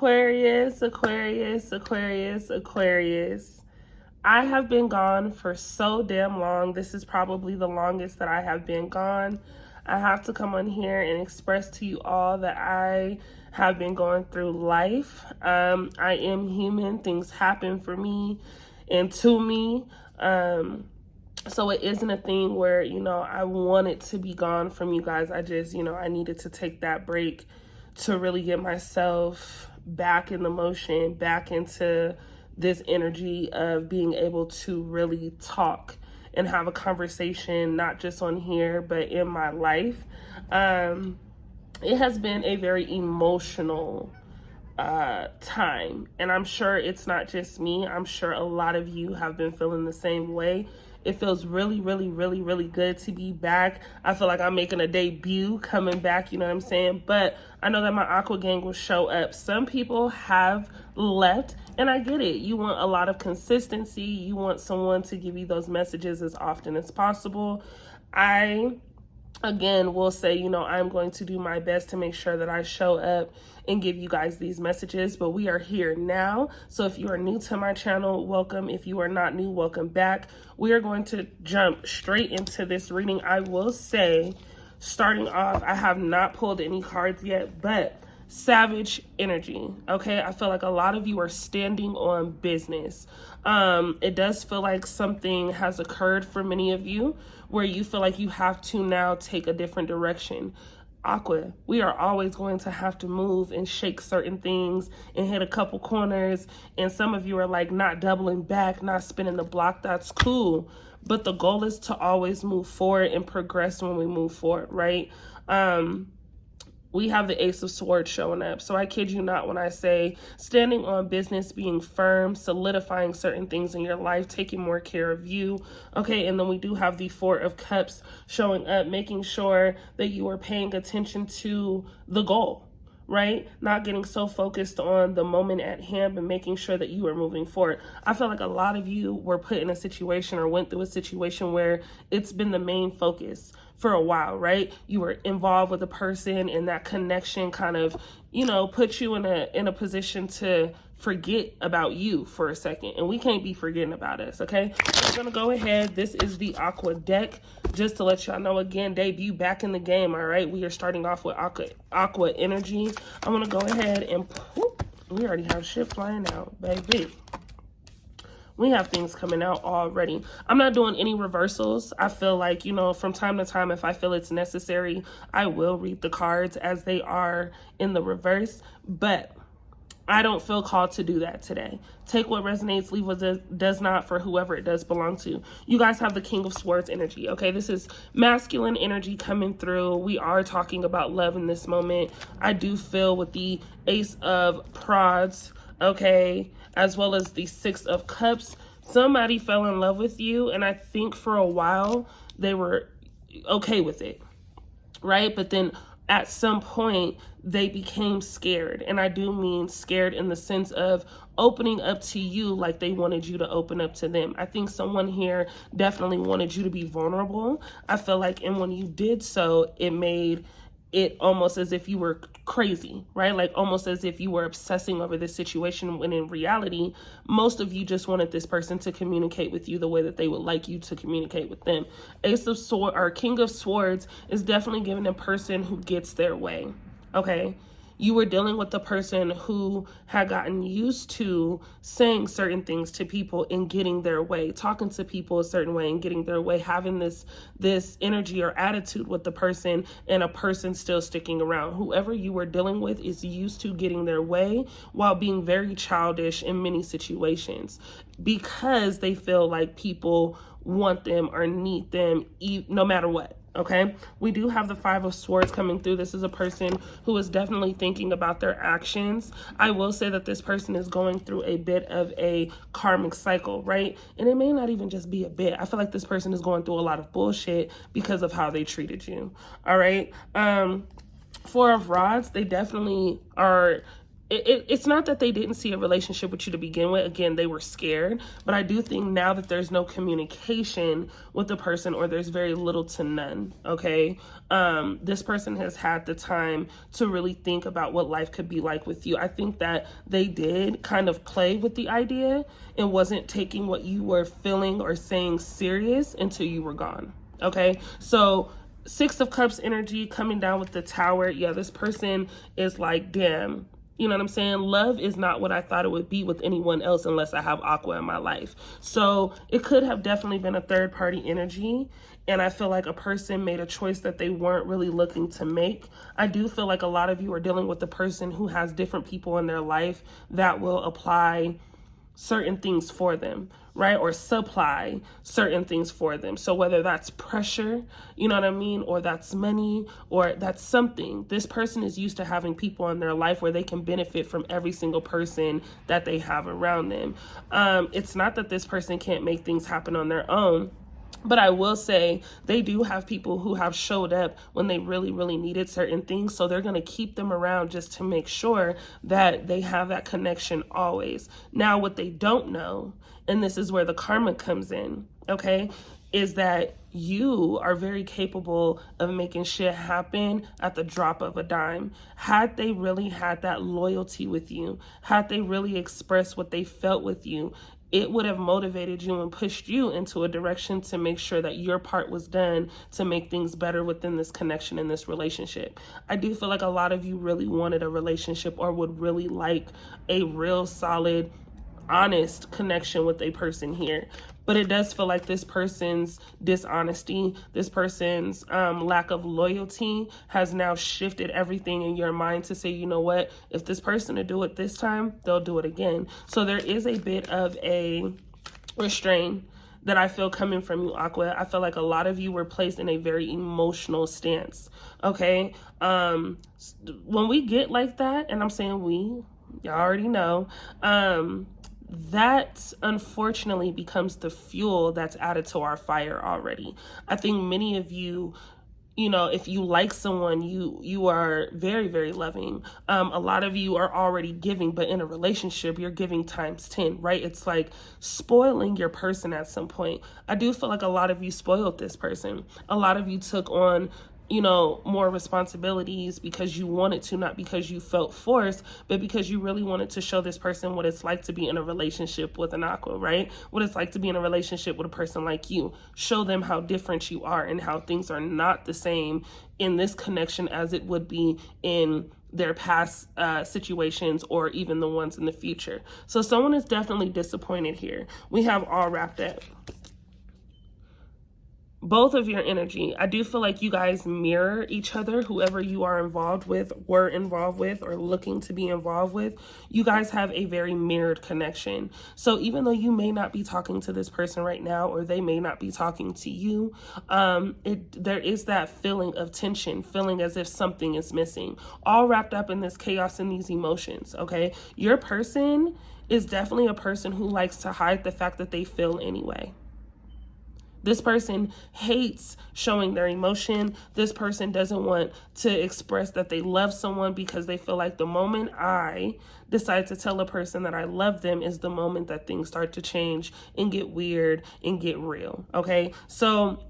Aquarius, Aquarius, Aquarius, Aquarius. I have been gone for so damn long. This is probably the longest that I have been gone. I have to come on here and express to you all that I have been going through life. I am human. Things happen for me and to me. So it isn't a thing where, I wanted to be gone from you guys. I just, I needed to take that break to really get myself back in the motion, back into this energy of being able to really talk and have a conversation, not just on here, but in my life. It has been a very emotional time, and I'm sure it's not just me. I'm sure a lot of you have been feeling the same way. It feels really, really, really, really good to be back. I feel like I'm making a debut coming back, you know what I'm saying? But I know that my Aqua gang will show up. Some people have left, and I get it. You want a lot of consistency. You want someone to give you those messages as often as possible. Again, will say, I'm going to do my best to make sure that I show up and give you guys these messages, but we are here now. So if you are new to my channel, welcome. If you are not new, welcome back. We are going to jump straight into this reading. I will say, starting off, I have not pulled any cards yet, but Savage energy, okay? I feel like a lot of you are standing on business. It does feel like something has occurred for many of you where you feel like you have to now take a different direction. Aqua, we are always going to have to move and shake certain things and hit a couple corners. And some of you are like not doubling back, not spinning the block. That's cool. But the goal is to always move forward and progress when we move forward, right? We have the Ace of Swords showing up. So I kid you not when I say standing on business, being firm, solidifying certain things in your life, taking more care of you. Okay, and then we do have the Four of Cups showing up, making sure that you are paying attention to the goal, right? Not getting so focused on the moment at hand, but making sure that you are moving forward. I feel like a lot of you were put in a situation or went through a situation where it's been the main focus for a while, right? You were involved with a person and that connection kind of, put you in a position to forget about you for a second. And we can't be forgetting about us, okay? So we're gonna go ahead. This is the Aqua deck. Just to let y'all know, again, debut back in the game, all right? We are starting off with Aqua energy. I'm gonna go ahead and, whoop, we already have shit flying out, baby. We have things coming out already. I'm not doing any reversals. I feel like, from time to time, if I feel it's necessary, I will read the cards as they are in the reverse, but I don't feel called to do that today. Take what resonates, leave what does not for whoever it does belong to. You guys have the King of Swords energy, okay? This is masculine energy coming through. We are talking about love in this moment. I do feel with the Ace of Prods, okay, as well as the Six of Cups, somebody fell in love with you, and I think for a while they were okay with it, right? But then at some point they became scared, and I do mean scared in the sense of opening up to you like they wanted you to open up to them. I think someone here definitely wanted you to be vulnerable. I feel like, and when you did so, it made it almost as if you were crazy, right? Like almost as if you were obsessing over this situation, when in reality, most of you just wanted this person to communicate with you the way that they would like you to communicate with them. Ace of Swords or King of Swords is definitely giving a person who gets their way, okay? You were dealing with the person who had gotten used to saying certain things to people and getting their way, talking to people a certain way and getting their way, having this energy or attitude with the person, and a person still sticking around. Whoever you were dealing with is used to getting their way while being very childish in many situations because they feel like people want them or need them no matter what. Okay, we do have the Five of Swords coming through. This is a person who is definitely thinking about their actions. I will say that this person is going through a bit of a karmic cycle, right? And it may not even just be a bit. I feel like this person is going through a lot of bullshit because of how they treated you. All right. Four of Rods, they definitely are it's not that they didn't see a relationship with you to begin with. Again, they were scared, but I do think now that there's no communication with the person, or there's very little to none, okay, this person has had the time to really think about what life could be like with you. I think that they did kind of play with the idea and wasn't taking what you were feeling or saying serious until you were gone, okay? So Six of Cups energy coming down with the Tower. Yeah, this person is like, damn, you know what I'm saying? Love is not what I thought it would be with anyone else unless I have Aqua in my life. So it could have definitely been a third party energy. And I feel like a person made a choice that they weren't really looking to make. I do feel like a lot of you are dealing with a person who has different people in their life that will apply certain things for them, right? Or supply certain things for them. So whether that's pressure, you know what I mean? Or that's money, or that's something. This person is used to having people in their life where they can benefit from every single person that they have around them. It's not that this person can't make things happen on their own. But I will say they do have people who have showed up when they really, really needed certain things. So they're going to keep them around just to make sure that they have that connection always. Now, what they don't know, and this is where the karma comes in, okay, is that you are very capable of making shit happen at the drop of a dime. Had they really had that loyalty with you, had they really expressed what they felt with you, it would have motivated you and pushed you into a direction to make sure that your part was done to make things better within this connection in this relationship. I do feel like a lot of you really wanted a relationship, or would really like a real solid, honest connection with a person here. But it does feel like this person's dishonesty, this person's lack of loyalty has now shifted everything in your mind to say, you know what, if this person will do it this time, they'll do it again. So there is a bit of a restraint that I feel coming from you, Aqua. I feel like a lot of you were placed in a very emotional stance, okay? When we get like that, and I'm saying we, y'all already know, that unfortunately becomes the fuel that's added to our fire already. I think many of you, you know, if you like someone, you are very, very loving. A lot of you are already giving, but in a relationship, you're giving times 10, right? It's like spoiling your person at some point. I do feel like a lot of you spoiled this person. A lot of you took on, you know, more responsibilities because you wanted to, not because you felt forced, but because you really wanted to show this person what it's like to be in a relationship with an Aqua, right? What it's like to be in a relationship with a person like you. Show them how different you are and how things are not the same in this connection as it would be in their past situations, or even the ones in the future. So someone is definitely disappointed here. We have all wrapped up. Both of your energy, I do feel like you guys mirror each other. Whoever you are involved with, were involved with, or looking to be involved with, you guys have a very mirrored connection. So even though you may not be talking to this person right now, or they may not be talking to you, there is that feeling of tension, feeling as if something is missing, all wrapped up in this chaos and these emotions, okay? Your person is definitely a person who likes to hide the fact that they feel anyway. This person hates showing their emotion. This person doesn't want to express that they love someone because they feel like the moment I decide to tell a person that I love them is the moment that things start to change and get weird and get real, okay? So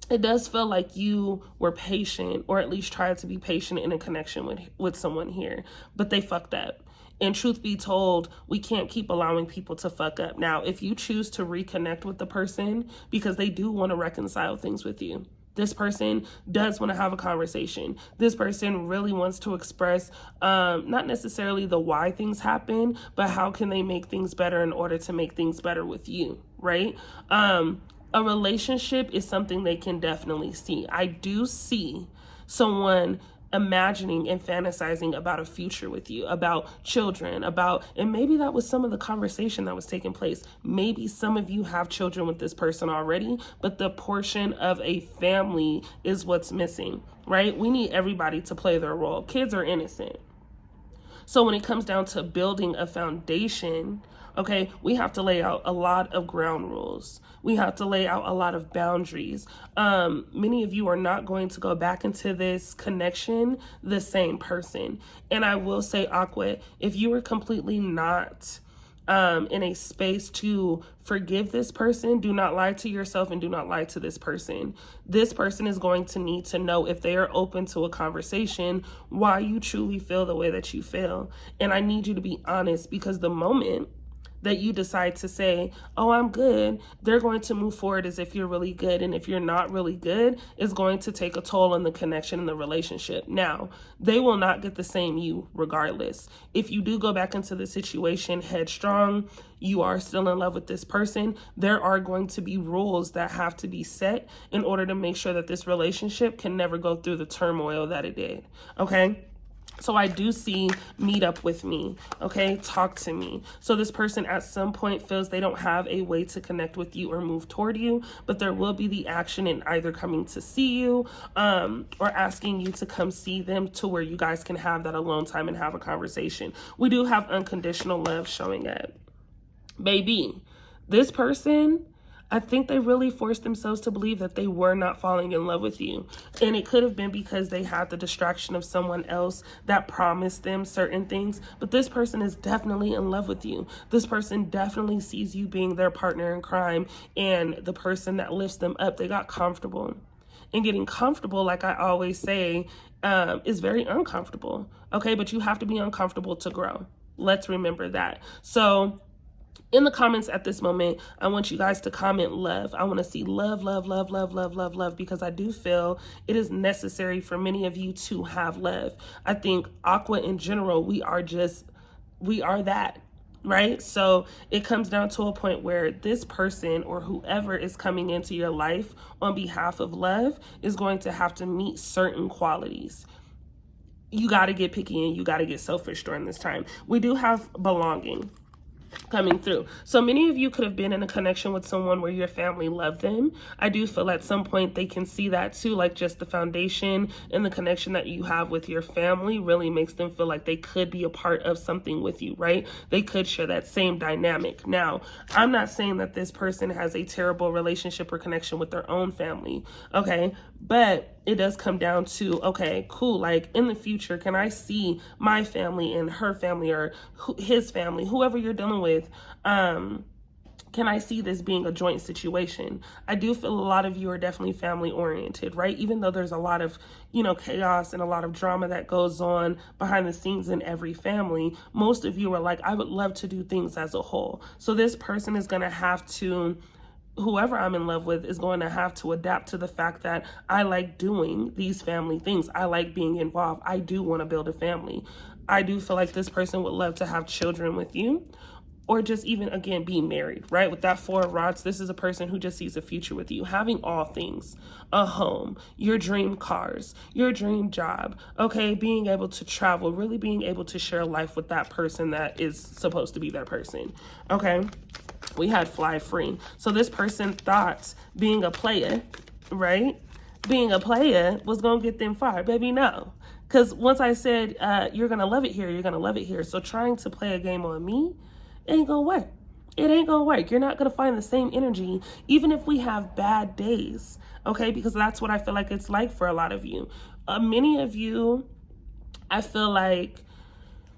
it does feel like you were patient, or at least tried to be patient in a connection with someone here, but they fucked up. And truth be told, we can't keep allowing people to fuck up. Now, if you choose to reconnect with the person because they do want to reconcile things with you, this person does want to have a conversation. This person really wants to express not necessarily the why things happen, but how can they make things better in order to make things better with you, right? A relationship is something they can definitely see. I do see someone imagining and fantasizing about a future with you, about children, and maybe that was some of the conversation that was taking place. Maybe some of you have children with this person already, but the portion of a family is what's missing, right? We need everybody to play their role. Kids are innocent. So when it comes down to building a foundation Okay, we have to lay out a lot of ground rules. We have to lay out a lot of boundaries. Many of you are not going to go back into this connection the same person. And I will say, Aqua, if you are completely not in a space to forgive this person, do not lie to yourself and do not lie to this person. This person is going to need to know, if they are open to a conversation, why you truly feel the way that you feel. And I need you to be honest, because the moment that you decide to say, oh, I'm good, they're going to move forward as if you're really good. And if you're not really good, it's going to take a toll on the connection and the relationship. Now, they will not get the same you regardless. If you do go back into the situation headstrong, you are still in love with this person, there are going to be rules that have to be set in order to make sure that this relationship can never go through the turmoil that it did, okay? So I do see meet up with me, okay? Talk to me. So this person at some point feels they don't have a way to connect with you or move toward you, but there will be the action in either coming to see you or asking you to come see them, to where you guys can have that alone time and have a conversation. We do have unconditional love showing up. Baby, this person, I think they really forced themselves to believe that they were not falling in love with you. And it could have been because they had the distraction of someone else that promised them certain things. But this person is definitely in love with you. This person definitely sees you being their partner in crime and the person that lifts them up. They got comfortable. And getting comfortable, like I always say, is very uncomfortable. Okay, but you have to be uncomfortable to grow. Let's remember that. So in the comments at this moment, I want you guys to comment love. I want to see love, love, love, love, love, love, love, because I do feel it is necessary for many of you to have love. I think Aqua in general, we are that, right? So it comes down to a point where this person or whoever is coming into your life on behalf of love is going to have to meet certain qualities. You got to get picky and you got to get selfish during this time. We do have belonging coming through. So many of you could have been in a connection with someone where your family loved them. I do feel at some point they can see that too, like just the foundation and the connection that you have with your family really makes them feel like they could be a part of something with you, right? They could share that same dynamic. Now, I'm not saying that this person has a terrible relationship or connection with their own family, okay? But it does come down to, okay, cool, like in the future, can I see my family and her family or his family, whoever you're dealing with, can I see this being a joint situation? I do feel a lot of you are definitely family oriented, right? Even though there's a lot of, chaos and a lot of drama that goes on behind the scenes in every family, most of you are like, I would love to do things as a whole. So this person is going to have to, whoever I'm in love with is going to have to adapt to the fact that I like doing these family things. I like being involved. I do want to build a family. I do feel like this person would love to have children with you, or just even, again, be married, right? With that 4 of Rods, this is a person who just sees a future with you, having all things, a home, your dream cars, your dream job, okay? Being able to travel, really being able to share life with that person that is supposed to be that person, okay? We had fly free. So this person thought being a player, right? Being a player was going to get them far. Baby, no. Because once I said, you're going to love it here, you're going to love it here. So trying to play a game on me, it ain't going to work. It ain't going to work. You're not going to find the same energy, even if we have bad days, okay? Because that's what I feel like it's like for a lot of you. Many of you, I feel like,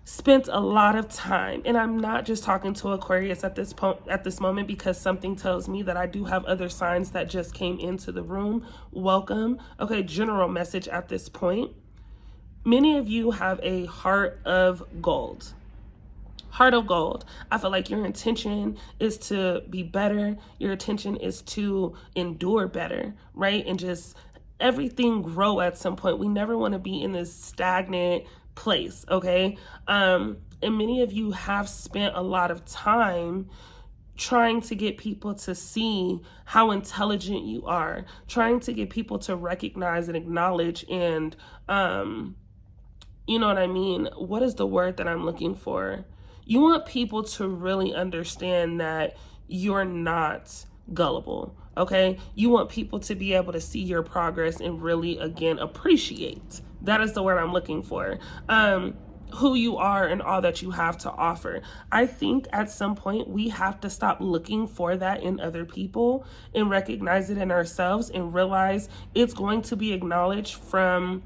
spent a lot of time, and I'm not just talking to Aquarius at this moment, because something tells me that I do have other signs that just came into the room. Welcome. Okay, general message at this point. Many of you have a heart of gold. Heart of gold. I feel like your intention is to be better. Your intention is to endure better, right? And just everything grow at some point. We never want to be in this stagnant place, okay? And many of you have spent a lot of time trying to get people to see how intelligent you are, trying to get people to recognize and acknowledge and, you know what I mean? What is the word that I'm looking for? You want people to really understand that you're not gullible, okay? You want people to be able to see your progress and really, again, appreciate. That is the word I'm looking for. who you are and all that you have to offer. I think at some point we have to stop looking for that in other people and recognize it in ourselves and realize it's going to be acknowledged from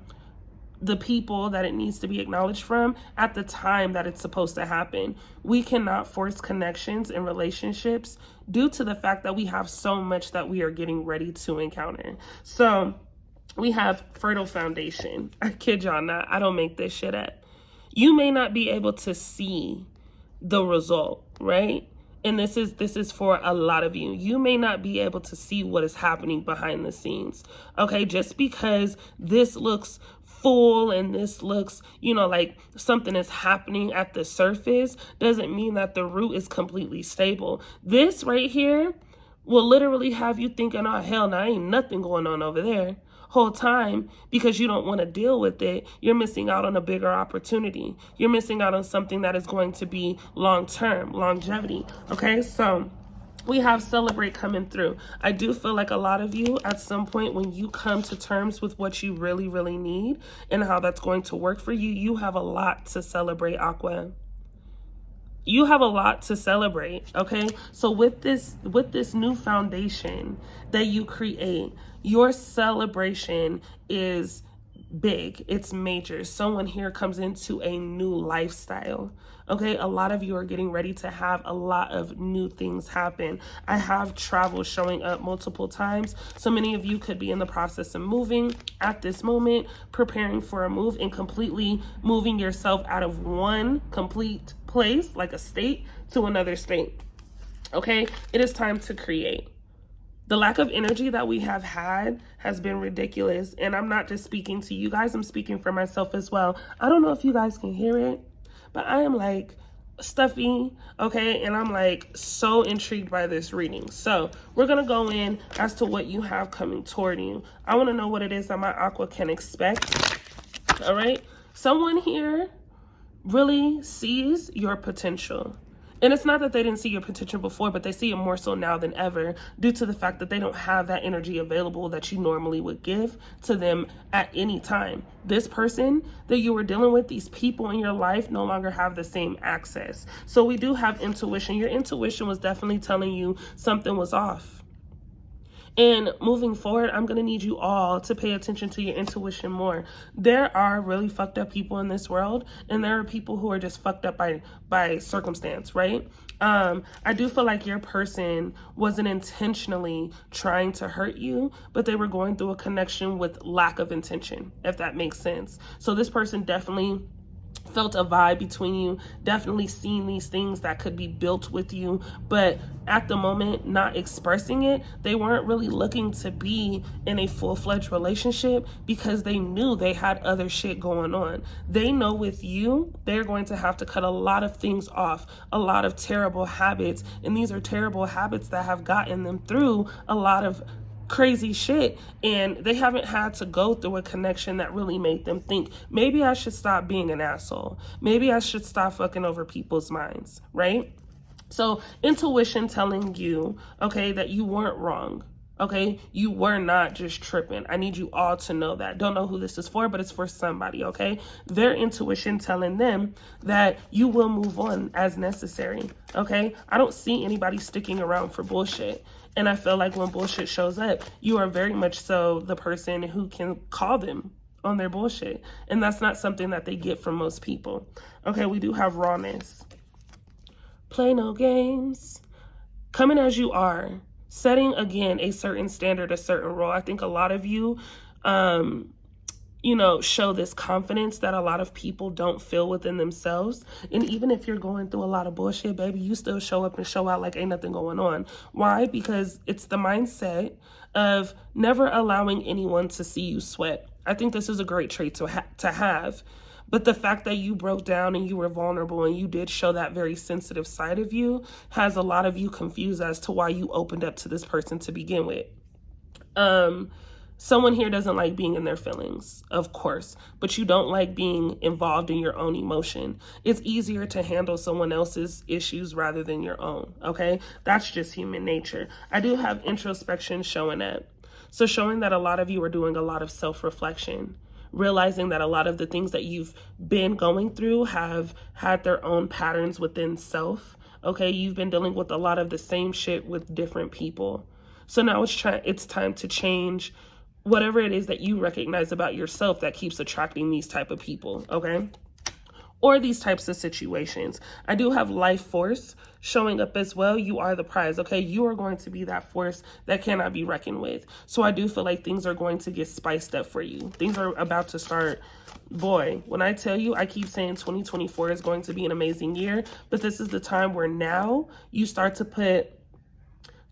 the people that it needs to be acknowledged from at the time that it's supposed to happen. We cannot force connections and relationships due to the fact that we have so much that we are getting ready to encounter. So we have fertile foundation. I kid y'all not. I don't make this shit up. You may not be able to see the result, right? And this is for a lot of you. You may not be able to see what is happening behind the scenes. Okay, just because this looks full and this looks, like something is happening at the surface doesn't mean that the root is completely stable. This right here will literally have you thinking, oh, hell no, ain't nothing going on over there. Whole time, because you don't want to deal with it, you're missing out on a bigger opportunity. You're missing out on something that is going to be long-term, longevity. Okay, so we have celebrate coming through. I do feel like a lot of you at some point when you come to terms with what you really, really need and how that's going to work for you, you have a lot to celebrate, Aqua. You have a lot to celebrate, okay? So with this new foundation that you create, your celebration is big. It's major. Someone here comes into a new lifestyle, okay? A lot of you are getting ready to have a lot of new things happen. I have travel showing up multiple times. So many of you could be in the process of moving at this moment, preparing for a move and completely moving yourself out of one complete place, like a state, to another state, okay? It is time to create. The lack of energy that we have had has been ridiculous. And I'm not just speaking to you guys, I'm speaking for myself as well. I don't know if you guys can hear it, but I am like stuffy, okay? And I'm like so intrigued by this reading. So we're gonna go in as to what you have coming toward you. I wanna know what it is that my Aqua can expect, all right? Someone here really sees your potential. And it's not that they didn't see your potential before, but they see it more so now than ever due to the fact that they don't have that energy available that you normally would give to them at any time. This person that you were dealing with, these people in your life no longer have the same access. So we do have intuition. Your intuition was definitely telling you something was off. And moving forward, I'm going to need you all to pay attention to your intuition more. There are really fucked up people in this world, and there are people who are just fucked up by circumstance, right? I do feel like your person wasn't intentionally trying to hurt you, but they were going through a connection with lack of intention, if that makes sense. So this person definitely felt a vibe between you, definitely seeing these things that could be built with you, but at the moment not expressing it. They weren't really looking to be in a full-fledged relationship because they knew they had other shit going on. They know with you, they're going to have to cut a lot of things off, a lot of terrible habits, and these are terrible habits that have gotten them through a lot of crazy shit, and they haven't had to go through a connection that really made them think, maybe I should stop being an asshole. Maybe I should stop fucking over people's minds, right? So intuition telling you, okay, that you weren't wrong. Okay, you were not just tripping. I need you all to know that. Don't know who this is for, but it's for somebody, okay? Their intuition telling them that you will move on as necessary, okay? I don't see anybody sticking around for bullshit. And I feel like when bullshit shows up, you are very much so the person who can call them on their bullshit. And that's not something that they get from most people. Okay, we do have rawness. Play no games. Coming as you are. Setting, again, a certain standard, a certain role. I think a lot of you, show this confidence that a lot of people don't feel within themselves. And even if you're going through a lot of bullshit, baby, you still show up and show out like ain't nothing going on. Why? Because it's the mindset of never allowing anyone to see you sweat. I think this is a great trait to have. But the fact that you broke down and you were vulnerable and you did show that very sensitive side of you has a lot of you confused as to why you opened up to this person to begin with. Someone here doesn't like being in their feelings, of course, but you don't like being involved in your own emotion. It's easier to handle someone else's issues rather than your own, okay? That's just human nature. I do have introspection showing up. So showing that a lot of you are doing a lot of self-reflection. realizing that a lot of the things that you've been going through have had their own patterns within self. Okay, you've been dealing with a lot of the same shit with different people. So now it's time to change whatever it is that you recognize about yourself that keeps attracting these type of people, okay? Or these types of situations. I do have life force showing up as well. You are the prize, okay? You are going to be that force that cannot be reckoned with. So I do feel like things are going to get spiced up for you. Things are about to start. Boy, when I tell you, I keep saying 2024 is going to be an amazing year, but this is the time where now you start to put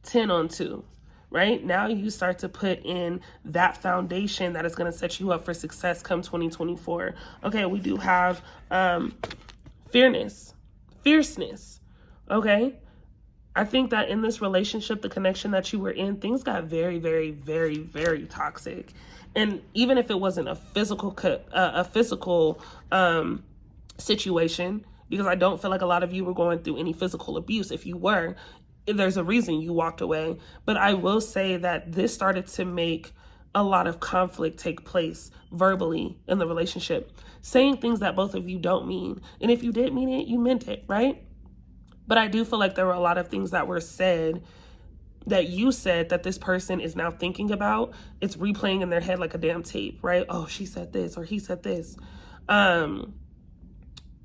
10 on 2. Right? Now you start to put in that foundation that is going to set you up for success come 2024. Okay, we do have fierceness. Okay? I think that in this relationship, the connection that you were in, things got very, very, very, very toxic. And even if it wasn't a physical situation, because I don't feel like a lot of you were going through any physical abuse. If you were, there's a reason you walked away. But I will say that this started to make a lot of conflict take place verbally in the relationship, saying things that both of you don't mean. And if you did mean it, you meant it, right? But I do feel like there were a lot of things that were said that you said that this person is now thinking about. It's replaying in their head like a damn tape, right? Oh, she said this or he said this.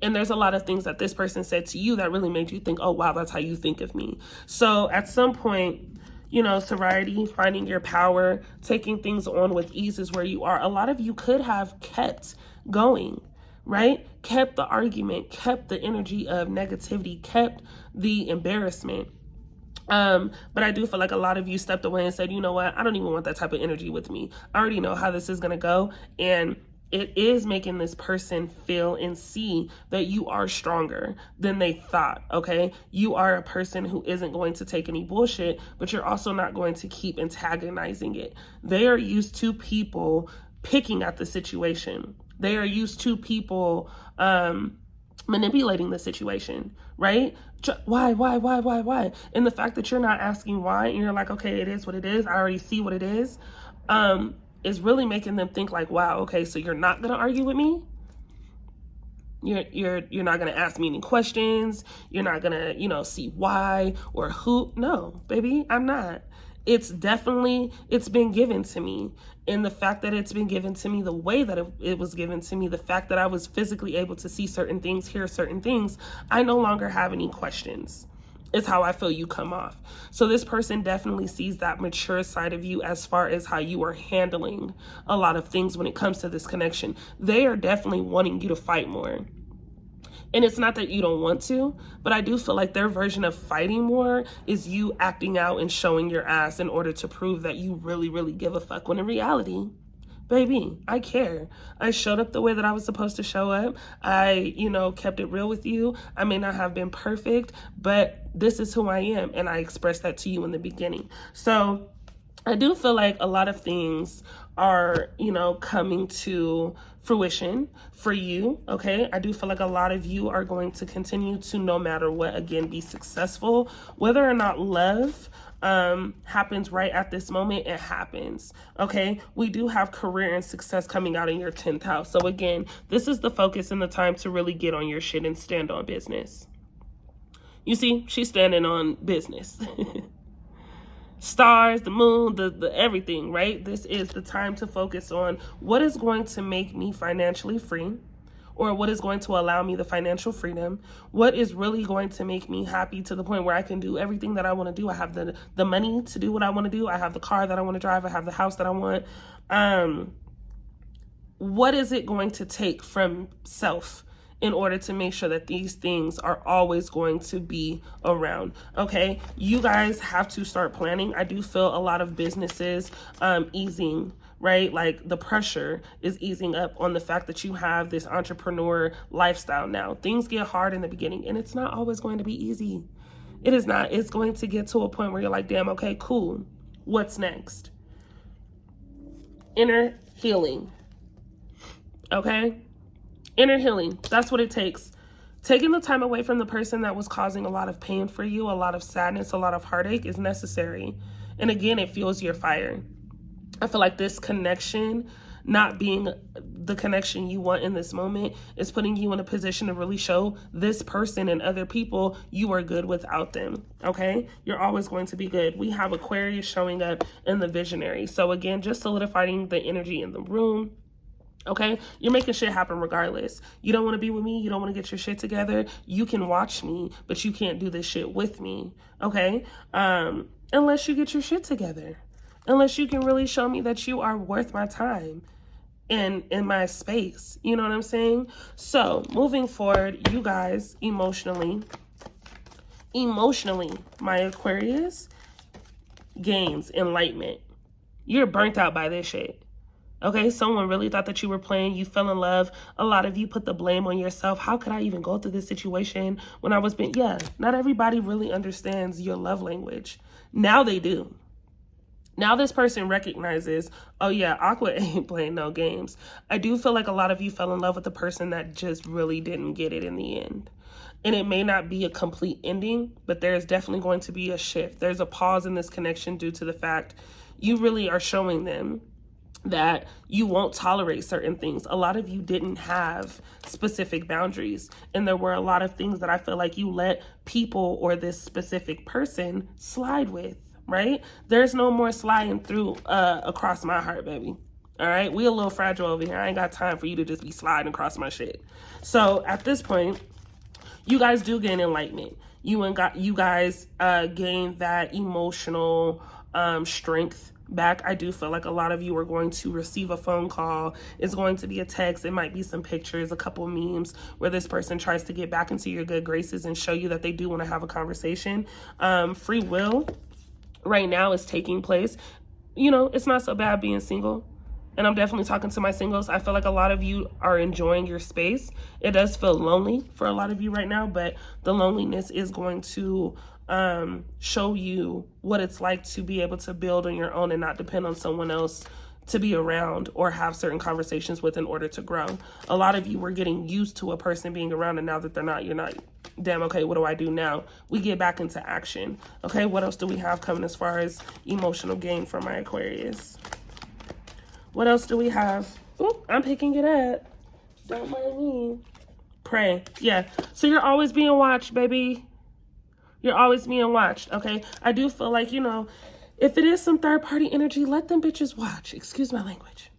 And there's a lot of things that this person said to you that really made you think, oh, wow, that's how you think of me. So at some point, you know, sobriety, finding your power, taking things on with ease is where you are. A lot of you could have kept going, right? Kept the argument, kept the energy of negativity, kept the embarrassment. But I do feel like a lot of you stepped away and said, you know what? I don't even want that type of energy with me. I already know how this is going to go. And it is making this person feel and see that you are stronger than they thought, okay? You are a person who isn't going to take any bullshit, but you're also not going to keep antagonizing it. They are used to people picking at the situation. They are used to people manipulating the situation, right? Why? And the fact that you're not asking why, and you're like, okay, it is what it is. I already see what it is really making them think like, wow, okay, so you're not going to argue with me? You're not going to ask me any questions. You're not going to, you know, see why or who. No, baby, I'm not. It's been given to me. And the fact that it's been given to me the way that it was given to me, the fact that I was physically able to see certain things, hear certain things, I no longer have any questions. Is how I feel you come off. So this person definitely sees that mature side of you as far as how you are handling a lot of things when it comes to this connection. They are definitely wanting you to fight more. And it's not that you don't want to, but I do feel like their version of fighting more is you acting out and showing your ass in order to prove that you really, really give a fuck. When in reality, baby, I care. I showed up the way that I was supposed to show up. I, kept it real with you. I may not have been perfect, but this is who I am. And I expressed that to you in the beginning. So I do feel like a lot of things are, coming to fruition for you. Okay. I do feel like a lot of you are going to continue to, no matter what, again, be successful, whether or not love happens right at this moment. It happens. Okay. We do have career and success coming out in your 10th house. So again, this is the focus and the time to really get on your shit and stand on business. You see, she's standing on business. Stars, the moon, the everything, right? This is the time to focus on what is going to make me financially free, or what is going to allow me the financial freedom, what is really going to make me happy to the point where I can do everything that I want to do. I have the money to do what I want to do. I have the car that I want to drive. I have the house that I want. What is it going to take from self in order to make sure that these things are always going to be around? Okay, you guys have to start planning. I do feel a lot of businesses easing, right? Like the pressure is easing up on the fact that you have this entrepreneur lifestyle now. Things get hard in the beginning, and it's not always going to be easy. It is not. It's going to get to a point where you're like, damn, okay, cool. What's next? Inner healing. Okay? Inner healing. That's what it takes. Taking the time away from the person that was causing a lot of pain for you, a lot of sadness, a lot of heartache is necessary. And again, it fuels your fire. I feel like this connection not being the connection you want in this moment is putting you in a position to really show this person and other people you are good without them, okay? You're always going to be good. We have Aquarius showing up in the visionary. So again, just solidifying the energy in the room. Okay, you're making shit happen regardless. You don't want to be with me. You don't want to get your shit together. You can watch me, but you can't do this shit with me. Okay, unless you get your shit together, unless you can really show me that you are worth my time and in my space. You know what I'm saying? So moving forward, you guys, emotionally, my Aquarius gains enlightenment. You're burnt out by this shit. Okay, someone really thought that you were playing. You fell in love. A lot of you put the blame on yourself. How could I even go through this situation when I was being... Yeah, not everybody really understands your love language. Now they do. Now this person recognizes, oh yeah, Aqua ain't playing no games. I do feel like a lot of you fell in love with a person that just really didn't get it in the end. And it may not be a complete ending, but there's definitely going to be a shift. There's a pause in this connection due to the fact you really are showing them that you won't tolerate certain things. A lot of you didn't have specific boundaries, and there were a lot of things that I feel like you let people or this specific person slide with, right? There's no more sliding through across my heart, baby. All right, we a little fragile over here. I ain't got time for you to just be sliding across my shit. So at this point, you guys do gain enlightenment. You guys gain that emotional strength back. I do feel like a lot of you are going to receive a phone call. It's going to be a text. It might be some pictures, a couple memes where this person tries to get back into your good graces and show you that they do want to have a conversation. Free will right now is taking place. You know, it's not so bad being single. And I'm definitely talking to my singles. I feel like a lot of you are enjoying your space. It does feel lonely for a lot of you right now, but the loneliness is going to show you what it's like to be able to build on your own and not depend on someone else to be around or have certain conversations with in order to grow. A lot of you were getting used to a person being around, and now that they're not, you're not, damn, okay, what do I do now? We get back into action. Okay, what else do we have coming as far as emotional gain for my Aquarius? What else do we have? Oop, I'm picking it up. Don't mind me. Pray. Yeah. So you're always being watched, baby. You're always being watched, okay? I do feel like, you know, if it is some third-party energy, let them bitches watch. Excuse my language.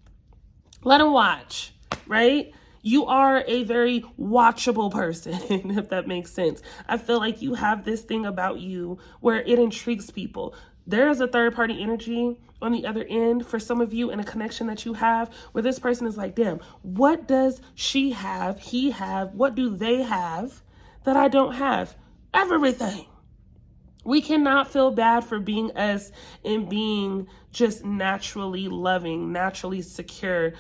Let them watch, right? You are a very watchable person, if that makes sense. I feel like you have this thing about you where it intrigues people. There is a third-party energy on the other end for some of you in a connection that you have where this person is like, damn, what does she have, he have, what do they have that I don't have? Everything. We cannot feel bad for being us and being just naturally loving, naturally secure,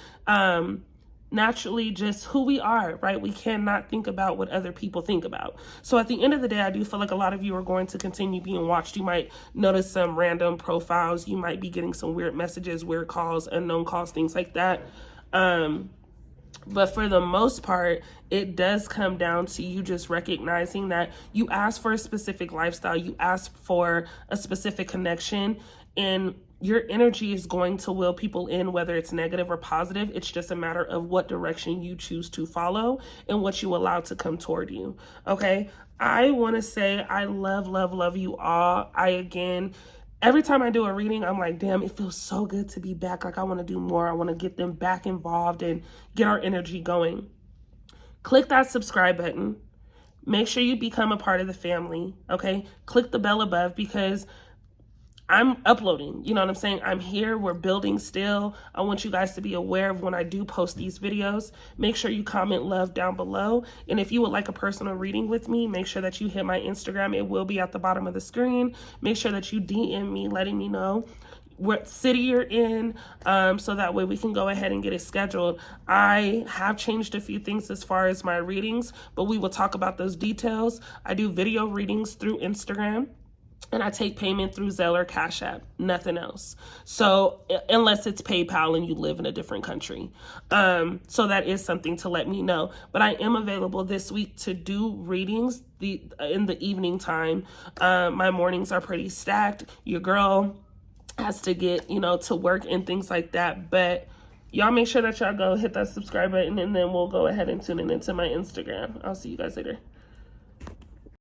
naturally just who we are, right? We cannot think about what other people think about. So at the end of the day, I do feel like a lot of you are going to continue being watched. You might notice some random profiles. You might be getting some weird messages, weird calls, unknown calls, things like that. But for the most part, it does come down to you just recognizing that you asked for a specific lifestyle, you asked for a specific connection, and your energy is going to will people in, whether it's negative or positive. It's just a matter of what direction you choose to follow and what you allow to come toward you. Okay. I want to say I love you all. Every time I do a reading, I'm like, damn, it feels so good to be back. Like I want to do more. I want to get them back involved and get our energy going. Click that subscribe button. Make sure you become a part of the family. Okay. Click the bell above because I'm uploading, you know what I'm saying? I'm here, we're building still. I want you guys to be aware of when I do post these videos. Make sure you comment love down below. And if you would like a personal reading with me, make sure that you hit my Instagram. It will be at the bottom of the screen. Make sure that you DM me, letting me know what city you're in, so that way we can go ahead and get it scheduled. I have changed a few things as far as my readings, but we will talk about those details. I do video readings through Instagram. And I take payment through Zelle or Cash App, nothing else. So unless it's PayPal and you live in a different country. So that is something to let me know. But I am available this week to do readings in the evening time. My mornings are pretty stacked. Your girl has to get, to work and things like that. But Y'all make sure that y'all go hit that subscribe button, and then we'll go ahead and tune in into my Instagram. I'll see you guys later.